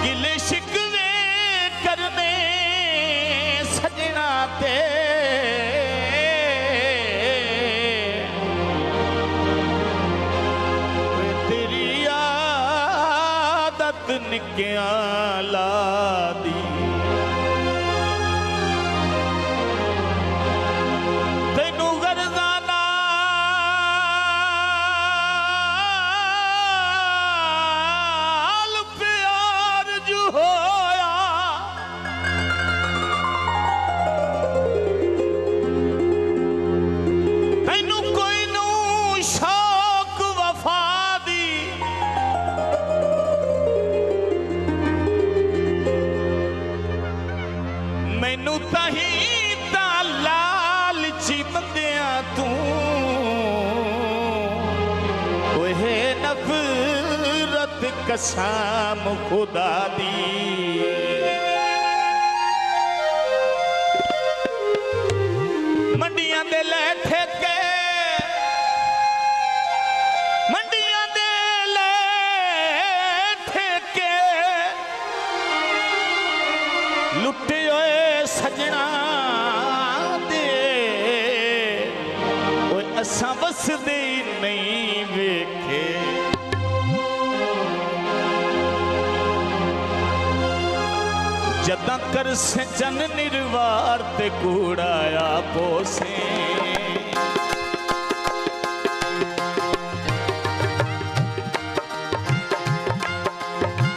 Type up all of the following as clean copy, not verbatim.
गिले शिकवे करने सजना ते तेरी आदत निक्कियां ला दी मैनू ताही ता लालची बंदिया तू ओहे नफरत कसम खुदा दी मंडियां दे ले ठेके मंडियां दे ले ठेके लुटे सजना दे असा वसदे नहीं वेखे जदा कर से जन निर्वार ते कूड़ाया पोसे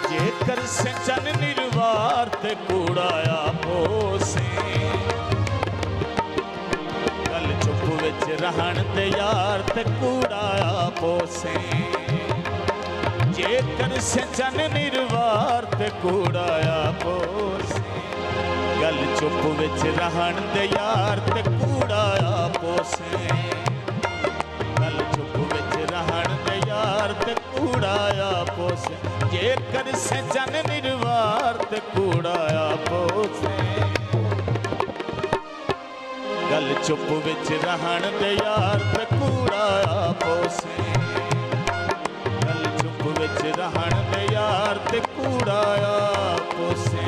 जे कर से जन निर्वार ते कूड़ाया पोसे गल चुप विच रहन ते यार ते कूड़ाया पोसे जे कर से जन निर्वार ते कूड़ाया पोसे गल चुप विच रहन ते यार ते कूड़ाया पोसे गल चुप विच रहन ते यार ते कूड़ाया पोसे जे कर से जन निर्वार ते कूड़ाया पोसे गल चुप विच रहन दे यार ते कूड़ाया पोसे गल चुप विच रहन दे यार ते कूड़ाया पोसे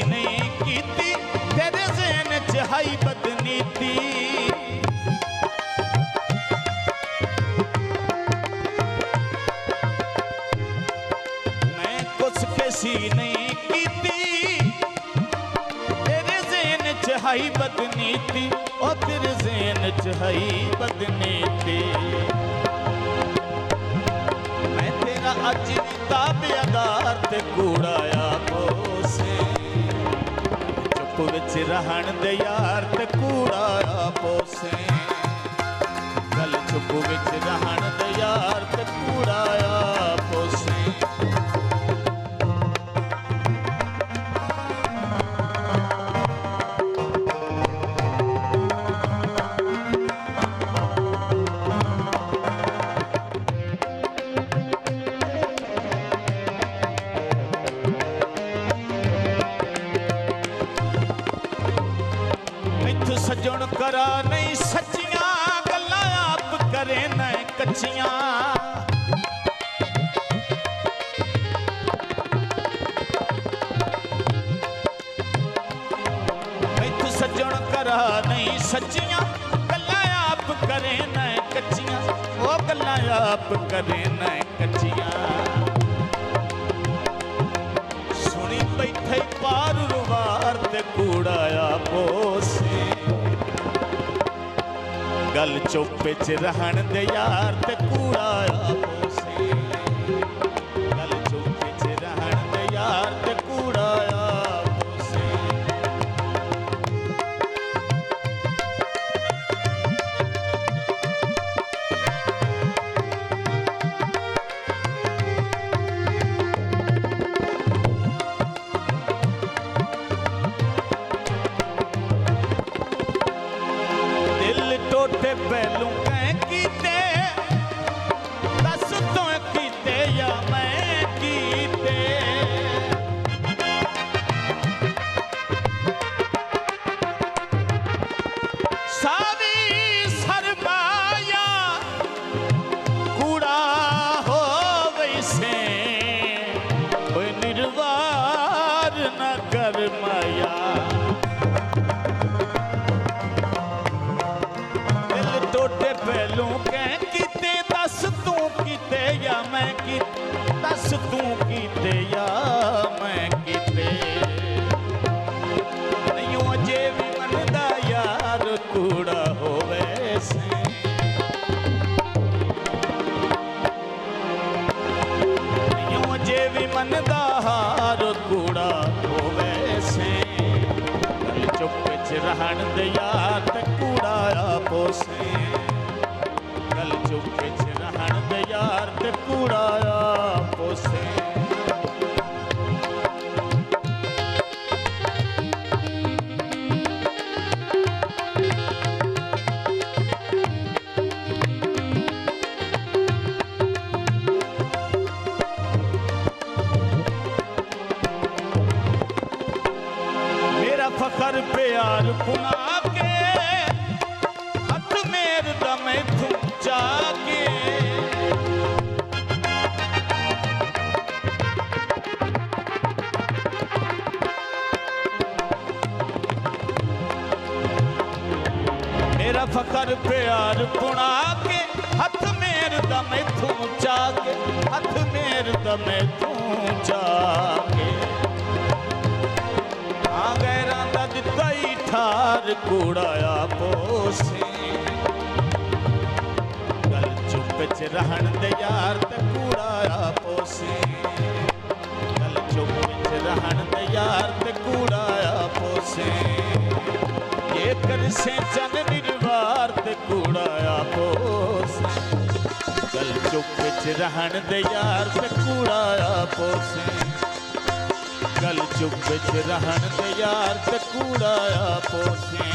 नहीं कीती तेरे ज़हन च हाई बदनीति मैं कुछ कैसी नहीं कीती तेरे ज़हन च हाई बदनीति और तेरे ज़हन च हाई बदनीति मैं तेरा अज ताबेदार ते कूड़ाया पोसे विच रहन दे यार ते कूड़ाया पोसे गल चुप विच रहन दे यार ते कूड़ाया पोसे सजन करा नहीं सच्चियां गल्लां आप करे न कच्चियां मैथ सजन करा नहीं सच्चियां गल्लां आप करे न कच्चियां वो गल्लां आप करे न कच्चियां सुनी बैठे पार रुवार ते कूड़ाया पोसे गल चुप च रहन दे यार ते कूड़ाया पोसे गल चुप च रहन दे यार ते कूड़ाया पोसे दिल टोटे पहलू कह कीते दस तो कीते या मैं कीते सावी सरमाया कूड़ा हो वैसे कोई निर्वार न कर माया टोटे पहलू कह कीते दस तू कीते या मैं की दस तू कीते या मैं कीते नहीं अजे भी मनदा यार कूड़ा होवे से नहीं अजे भी मनदा हार कूड़ा होवे से गल चुप च रहन दे यार ते कूड़ा पोसे गल चुप च रहन दे यार ते कूड़ा पोसे मेरा फखर प्यार कुना के हथ मेर दम तू जाके मेरा फखर प्यार पुना के हथ मेर दम तू जाके हथ मेर दम तू जाके आ गैरां दा दित्ता ही ठार कूड़ाया पोसे गल चुप च रहन दे यार ते कूड़ाया पोसे गल चुप च रहन दे यार ते कूड़ाया पोसे ये कर से चन निर्वार ते कूड़ाया पोसे गल चुप च रहन दे यार ते कूड़ाया पोसे गल चुप च रहन दे यार ते कूड़ाया पोसे